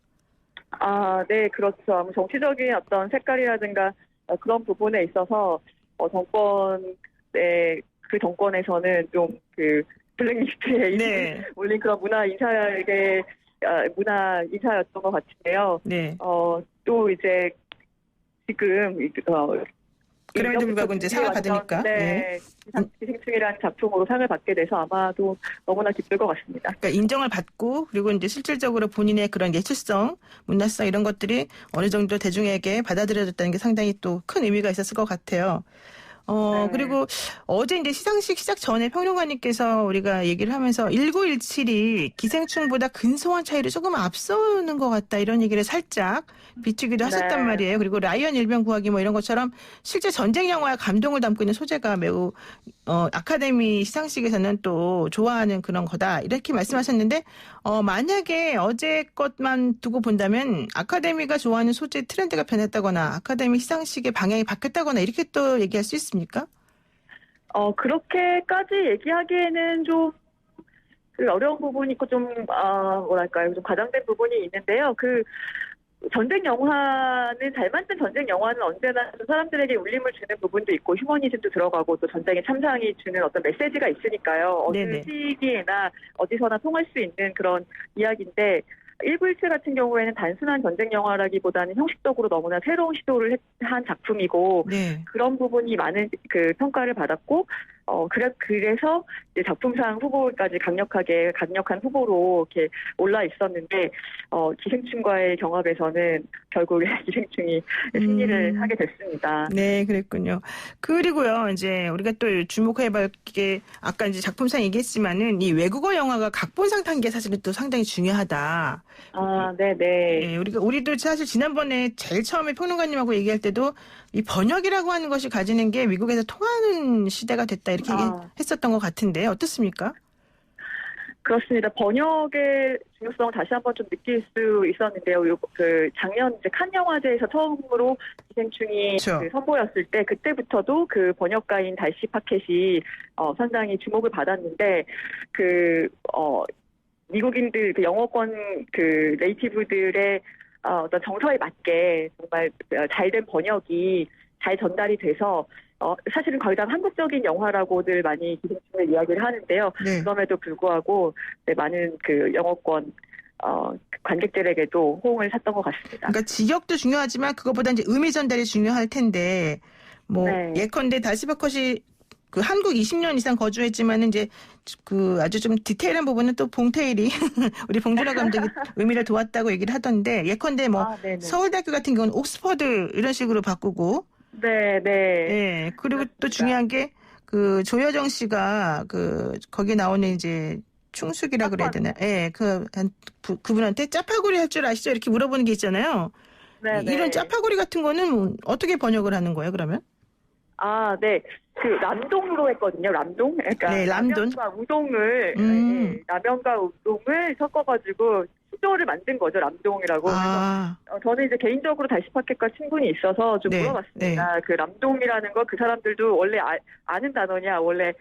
아, 네, 그렇죠. 정치적인 어떤 색깔이라든가 그런 부분에 있어서 정권의 그 정권에서는 좀 그 블랙리스트에 네. 올린 그런 문화 인사였던 것 같은데요. 네. 또 이제 지금 그럼에도 불구하고 이제 상을 받으니까. 네. 기생충이라는 작품으로 상을 받게 돼서 아마도 너무나 기쁠 것 같습니다. 그러니까 인정을 받고 그리고 이제 실질적으로 본인의 그런 예술성, 문화성 이런 것들이 어느 정도 대중에게 받아들여졌다는 게 상당히 또 큰 의미가 있었을 것 같아요. 네. 그리고 어제 이제 시상식 시작 전에 평론가님께서 우리가 얘기를 하면서 1917이 기생충보다 근소한 차이로 조금 앞서는 것 같다 이런 얘기를 살짝 비추기도 하셨단 말이에요. 그리고 라이언 일병 구하기 뭐 이런 것처럼 실제 전쟁 영화의 감동을 담고 있는 소재가 매우 아카데미 시상식에서는 또 좋아하는 그런 거다 이렇게 말씀하셨는데 만약에 어제 것만 두고 본다면 아카데미가 좋아하는 소재 트렌드가 변했다거나 아카데미 시상식의 방향이 바뀌었다거나 이렇게 또 얘기할 수 있습니까? 그렇게까지 얘기하기에는 좀 어려운 부분이 있고 좀 뭐랄까요, 좀 과장된 부분이 있는데요. 전쟁 영화는 잘 만든 전쟁 영화는 언제나 사람들에게 울림을 주는 부분도 있고 휴머니즘도 들어가고 또 전쟁의 참상이 주는 어떤 메시지가 있으니까요. 어느 시기에나 어디서나 통할 수 있는 그런 이야기인데 1917 같은 경우에는 단순한 전쟁 영화라기보다는 형식적으로 너무나 새로운 시도를 한 작품이고 네. 그런 부분이 많은 그 평가를 받았고 그래서 이제 작품상 후보까지 강력한 후보로 이렇게 올라 있었는데 기생충과의 경합에서는 결국에 기생충이 승리를 하게 됐습니다. 네, 그랬군요. 그리고요, 이제 우리가 또 주목해볼 게 아까 이제 작품상 얘기했지만은 이 외국어 영화가 각본상 탄 게 사실은 또 상당히 중요하다. 아, 네네. 네, 우리도 사실 지난번에 제일 처음에 평론가님하고 얘기할 때도 이 번역이라고 하는 것이 가지는 게 미국에서 통하는 시대가 됐다 이렇게 했었던 것 같은데 어떻습니까? 그렇습니다. 번역의 중요성을 다시 한번 좀 느낄 수 있었는데요. 작년 이제 칸 영화제에서 처음으로 기생충이 그렇죠. 선보였을 때 그때부터도 그 번역가인 달시 파켓이 상당히 주목을 받았는데 미국인들 영어권 네이티브들의 어떤 정서에 맞게 정말 잘된 번역이 잘 전달이 돼서 사실은 거의 다 한국적인 영화라고들 많이 기생충을 이야기를 하는데요. 네. 그럼에도 불구하고 많은 영어권 관객들에게도 호응을 샀던 것 같습니다. 그러니까 지역도 중요하지만 그것보다 이제 의미 전달이 중요할 텐데 예컨대 달시바컷이 한국 20년 이상 거주했지만은 이제 아주 좀 디테일한 부분은 또 봉태일이 우리 봉준호 감독이 의미를 도왔다고 얘기를 하던데 예컨대 서울대학교 같은 경우는 옥스퍼드 이런 식으로 바꾸고 네. 그리고 또 중요한 게 조여정 씨가 거기 나오는 이제 충숙이라 그래야 되나? 예, 그분한테 짜파구리 할 줄 아시죠? 이렇게 물어보는 게 있잖아요. 네. 이런 짜파구리 같은 거는 어떻게 번역을 하는 거예요, 그러면? 아, 네. 람동으로 했거든요. 람동. 그러니까 네, 람돈. 라면과 우동을 섞어가지고 수조를 만든 거죠. 람동이라고. 저는 이제 개인적으로 달시파켓과 친분이 있어서 좀 물어봤습니다. 그 람동이라는 거 그 사람들도 원래 아는 단어냐, 원래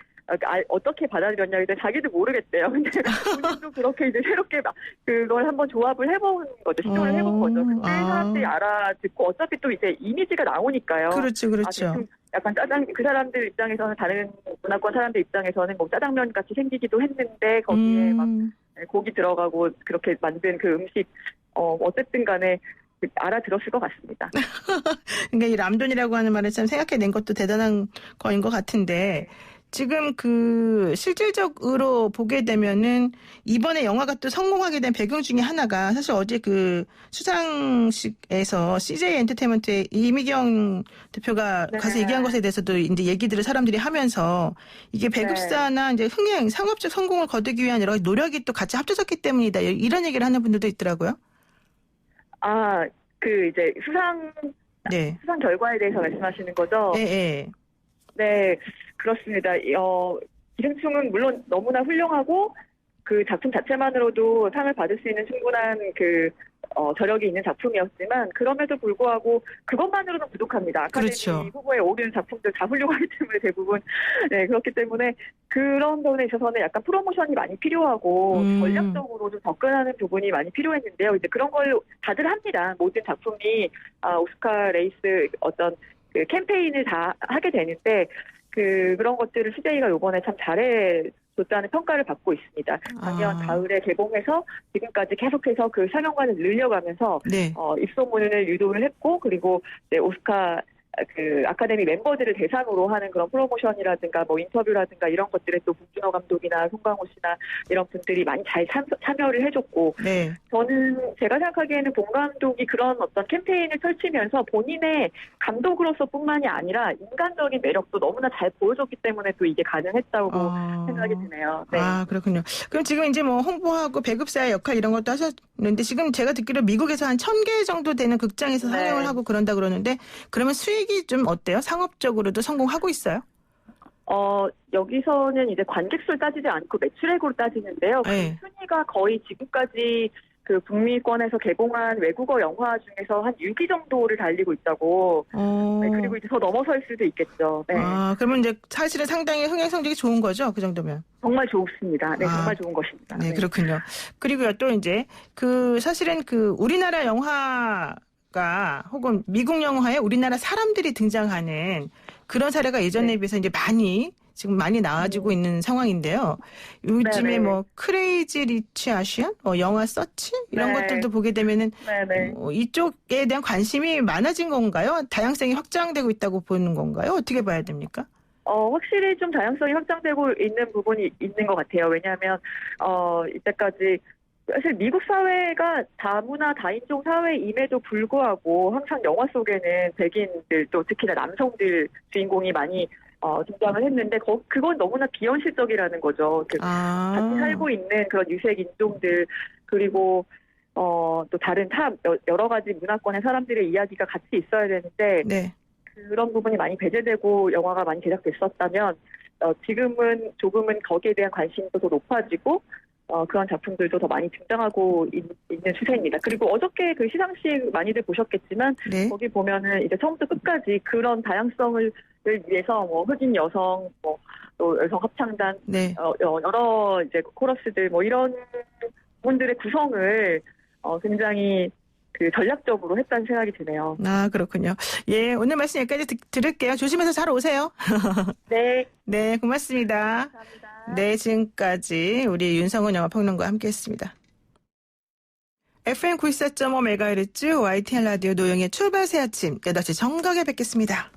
어떻게 받아들였냐, 근데 자기도 모르겠대요. 근데 본인도 그렇게 이제 새롭게 그걸 한번 조합을 해본 거죠. 시도를 해본 거죠. 근데 사람들이 알아듣고 어차피 또 이제 이미지가 나오니까요. 그렇죠. 약간 그 사람들 입장에서는 다른 문화권 사람들 입장에서는 뭐 짜장면 같이 생기기도 했는데 거기에 막 고기 들어가고 그렇게 만든 그 음식 어쨌든 간에 알아들었을 것 같습니다. 그러니까 이 람돈이라고 하는 말을 참 생각해낸 것도 대단한 거인 것 같은데 지금 실질적으로 보게 되면은 이번에 영화가 또 성공하게 된 배경 중에 하나가 사실 어제 수상식에서 CJ 엔터테인먼트의 이미경 대표가 가서 얘기한 것에 대해서도 이제 얘기들을 사람들이 하면서 이게 배급사나 이제 흥행, 상업적 성공을 거두기 위한 여러 가지 노력이 또 같이 합쳐졌기 때문이다. 이런 얘기를 하는 분들도 있더라고요. 이제 수상 결과에 대해서 말씀하시는 거죠? 네. 네, 그렇습니다. 기생충은 물론 너무나 훌륭하고 그 작품 자체만으로도 상을 받을 수 있는 충분한 저력이 있는 작품이었지만 그럼에도 불구하고 그것만으로는 부족합니다. 아카데미 그렇죠. 후보에 오르는 작품들 다 훌륭하기 때문에 대부분 그렇기 때문에 그런 부분에 있어서는 약간 프로모션이 많이 필요하고 전략적으로 좀 접근하는 부분이 많이 필요했는데요. 이제 그런 걸 다들 합니다. 모든 작품이 오스카 레이스 어떤 그 캠페인을 다 하게 되는데 그런 것들을 CJ가 이번에 참 잘해줬다는 평가를 받고 있습니다. 작년 가을에 개봉해서 지금까지 계속해서 그 상영관을 늘려가면서 네. 입소문을 유도를 했고 그리고 이제 오스카 그 아카데미 멤버들을 대상으로 하는 그런 프로모션이라든가 뭐 인터뷰라든가 이런 것들에 또 봉준호 감독이나 송강호 씨나 이런 분들이 많이 잘 참여를 해줬고 네. 저는 제가 생각하기에는 봉 감독이 그런 어떤 캠페인을 펼치면서 본인의 감독으로서뿐만이 아니라 인간적인 매력도 너무나 잘 보여줬기 때문에 또 이게 가능했다고 생각이 드네요. 네. 그렇군요. 그럼 지금 이제 뭐 홍보하고 배급사의 역할 이런 것도 하셨는데 지금 제가 듣기로 미국에서 한 1,000개 정도 되는 극장에서 상영을 하고 그런다 그러는데 그러면 수익이 좀 어때요? 상업적으로도 성공하고 있어요? 여기서는 이제 관객수를 따지지 않고 매출액으로 따지는데요. 네. 그 순위가 거의 지금까지 그 북미권에서 개봉한 외국어 영화 중에서 한 6위 정도를 달리고 있다고. 네, 그리고 이제 더 넘어설 수도 있겠죠. 네. 그러면 이제 사실은 상당히 흥행 성적이 좋은 거죠? 그 정도면? 정말 좋습니다. 네, 정말 좋은 것입니다. 네, 그렇군요. 그리고요, 또 이제 사실은 우리나라 영화가 혹은 미국 영화에 우리나라 사람들이 등장하는 그런 사례가 예전에 비해서 이제 지금 많이 나아지고 있는 상황인데요. 요즘에 뭐 크레이지 리치 아시안, 영화 서치 이런 것들도 보게 되면은 이쪽에 대한 관심이 많아진 건가요? 다양성이 확장되고 있다고 보는 건가요? 어떻게 봐야 됩니까? 확실히 좀 다양성이 확장되고 있는 부분이 있는 것 같아요. 왜냐하면 이때까지 사실 미국 사회가 다문화 다인종 사회임에도 불구하고 항상 영화 속에는 백인들 또 특히나 남성들 주인공이 많이 등장을 했는데 그건 너무나 비현실적이라는 거죠. 같이 살고 있는 그런 유색 인종들 그리고 또 다른 여러 가지 문화권의 사람들의 이야기가 같이 있어야 되는데 네. 그런 부분이 많이 배제되고 영화가 많이 제작됐었다면 지금은 조금은 거기에 대한 관심도 더 높아지고 그런 작품들도 더 많이 등장하고 있는 추세입니다. 그리고 어저께 그 시상식 많이들 보셨겠지만 네. 거기 보면은 이제 처음부터 끝까지 그런 다양성을 위해서 뭐 흑인 여성, 또 여성 합창단, 네. 여러 이제 코러스들 뭐 이런 분들의 구성을 굉장히 전략적으로 했다는 생각이 드네요. 그렇군요. 예, 오늘 말씀 여기까지 들을게요. 조심해서 잘 오세요. 네. 네, 고맙습니다. 감사합니다. 네, 지금까지 우리 윤성훈 영화평론가와 함께했습니다. FM 94.5MHz YTN 라디오 노영의 출발 새 아침 8시 정각에 뵙겠습니다.